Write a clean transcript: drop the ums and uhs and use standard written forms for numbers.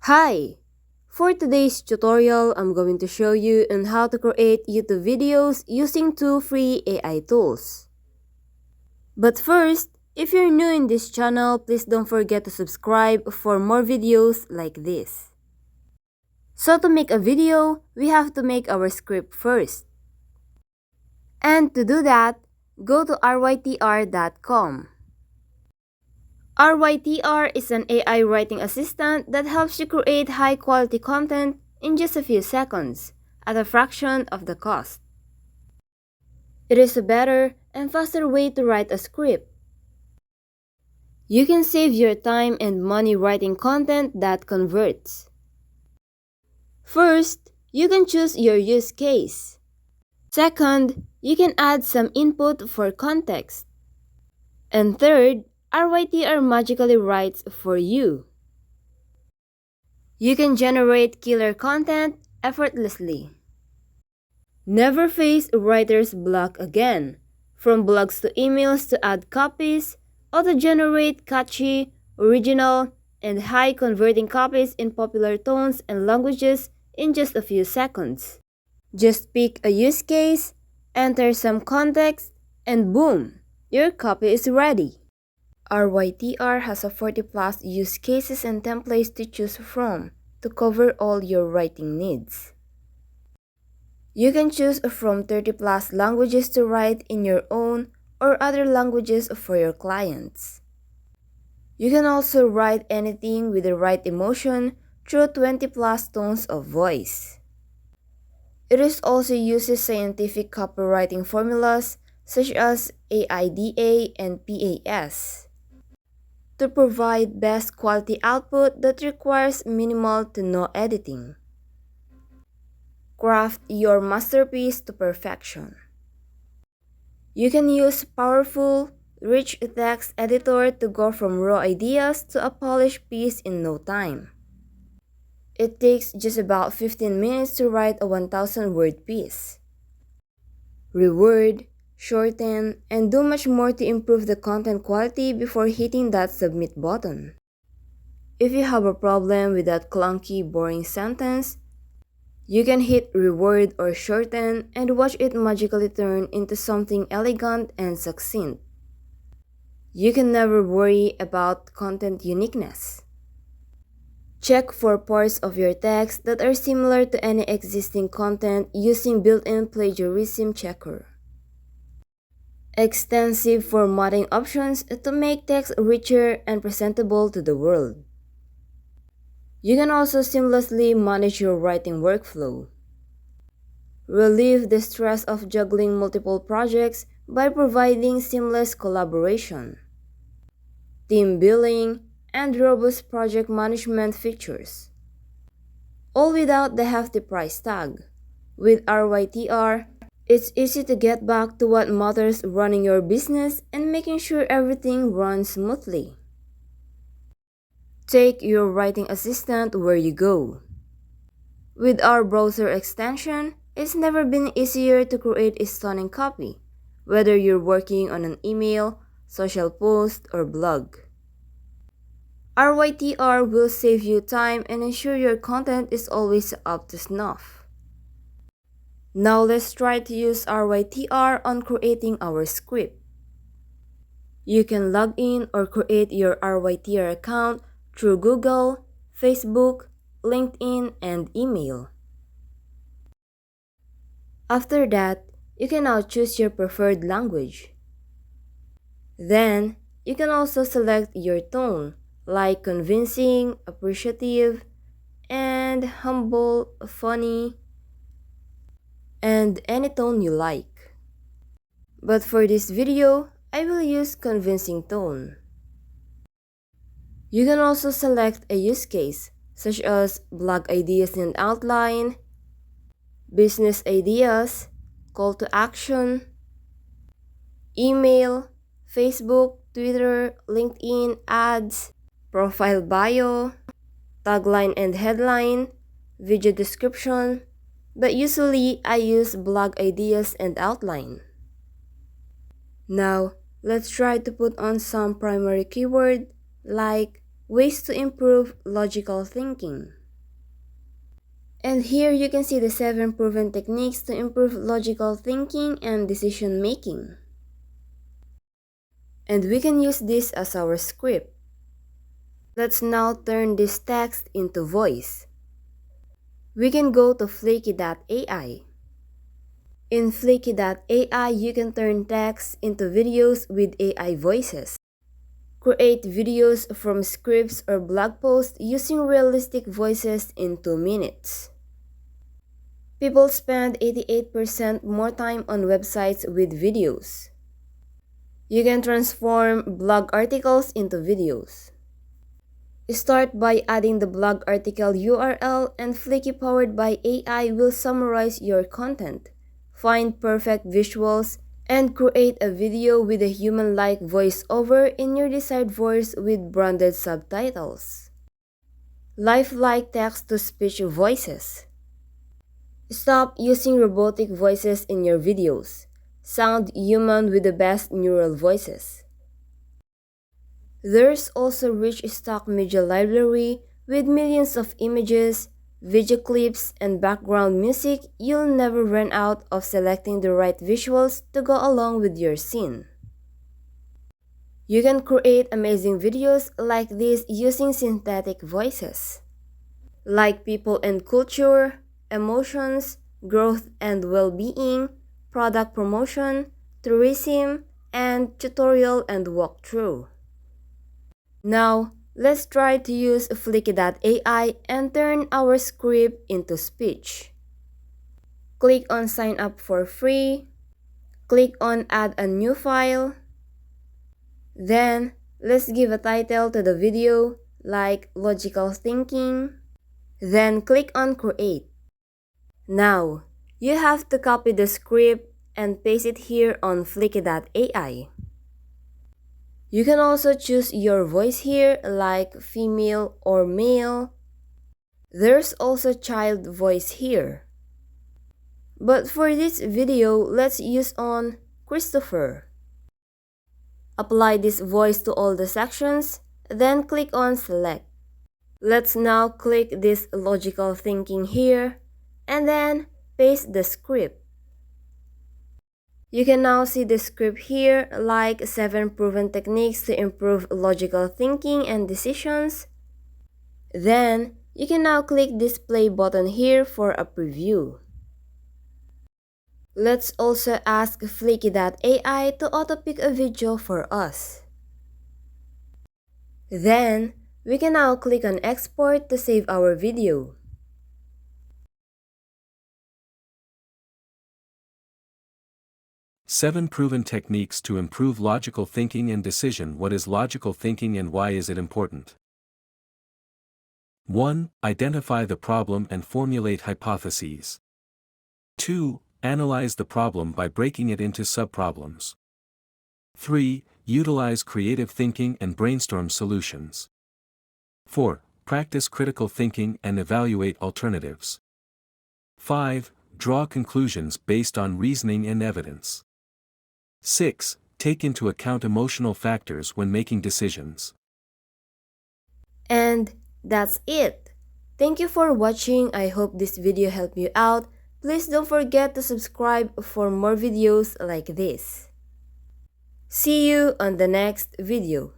Hi! For today's tutorial, I'm going to show you on how to create YouTube videos using two free AI tools. But first, if you're new in this channel, please don't forget to subscribe for more videos like this. So to make a video, we have to make our script first. And to do that, go to rytr.com. RYTR is an AI writing assistant that helps you create high-quality content in just a few seconds at a fraction of the cost. It is a better and faster way to write a script. You can save your time and money writing content that converts. First, you can choose your use case. Second, you can add some input for context. And third, RYTR magically writes for you. You can generate killer content effortlessly. Never face writer's block again. From blogs to emails to ad copies, auto-generate catchy, original, and high-converting copies in popular tones and languages in just a few seconds. Just pick a use case, enter some context, and boom, your copy is ready. RYTR has a 40+ use cases and templates to choose from to cover all your writing needs. You can choose from 30+ languages to write in your own or other languages for your clients. You can also write anything with the right emotion through 20+ tones of voice. It is also uses scientific copywriting formulas such as AIDA and PAS to provide best quality output that requires minimal to no editing. Craft your masterpiece to perfection. You can use powerful, rich text editor to go from raw ideas to a polished piece in no time. It takes just about 15 minutes to write a 1,000-word piece. Reword, shorten, and do much more to improve the content quality before hitting that submit button. If you have a problem with that clunky, boring sentence, you can hit reword or shorten and watch it magically turn into something elegant and succinct. You can never worry about content uniqueness. Check for parts of your text that are similar to any existing content using built-in plagiarism checker. Extensive formatting options to make text richer and presentable to the world. You can also seamlessly manage your writing workflow. Relieve the stress of juggling multiple projects by providing seamless collaboration, team building, and robust project management features. All without the hefty price tag. With RYTR, it's easy to get back to what matters, running your business and making sure everything runs smoothly. Take your writing assistant where you go. With our browser extension, it's never been easier to create a stunning copy, whether you're working on an email, social post, or blog. RYTR will save you time and ensure your content is always up to snuff. Now let's try to use RYTR on creating our script. You can log in or create your RYTR account through Google, Facebook, LinkedIn, and email. After that, you can now choose your preferred language. Then, you can also select your tone, like convincing, appreciative, and humble, funny, and any tone you like. But for this video, I will use convincing tone. You can also select a use case, such as blog ideas and outline, business ideas, call to action, email, Facebook, Twitter, LinkedIn, ads, profile bio, tagline and headline, video description, but usually I use blog ideas and outline. Now, let's try to put on some primary keyword like ways to improve logical thinking. And here you can see the 7 proven techniques to improve logical thinking and decision making. And we can use this as our script. Let's now turn this text into voice. We can go to flaky.ai. In flaky.ai, you can turn text into videos with AI voices. Create videos from scripts or blog posts using realistic voices in 2 minutes. People spend 88% more time on websites with videos. You can transform blog articles into videos. Start by adding the blog article URL, and Flaky powered by AI will summarize your content, find perfect visuals, and create a video with a human-like voiceover in your desired voice with branded subtitles. Lifelike text-to-speech voices. Stop using robotic voices in your videos. Sound human with the best neural voices. There's also rich stock media library with millions of images, video clips, and background music. You'll never run out of selecting the right visuals to go along with your scene. You can create amazing videos like this using synthetic voices, like people and culture, emotions, growth and well-being, product promotion, tourism, and tutorial and walkthrough. Now, let's try to use Flicky.ai and turn our script into speech. Click on Sign up for free. Click on Add a new file. Then, let's give a title to the video, like Logical Thinking. Then click on Create. Now, you have to copy the script and paste it here on Flicky.ai. You can also choose your voice here, like female or male. There's also child voice here. But for this video, let's use on Christopher. Apply this voice to all the sections, then click on Select. Let's now click this logical thinking here, and then paste the script. You can now see the script here, like 7 proven techniques to improve logical thinking and decisions. Then, you can now click this play button here for a preview. Let's also ask Flicky.ai to auto-pick a video for us. Then, we can now click on Export to save our video. Seven proven techniques to improve logical thinking and decision. What is logical thinking and why is it important? 1. Identify the problem and formulate hypotheses. 2. Analyze the problem by breaking it into subproblems. 3. Utilize creative thinking and brainstorm solutions. 4. Practice critical thinking and evaluate alternatives. 5. Draw conclusions based on reasoning and evidence. 6. Take into account emotional factors when making decisions. And that's it. Thank you for watching. I hope this video helped you out. Please don't forget to subscribe for more videos like this. See you on the next video.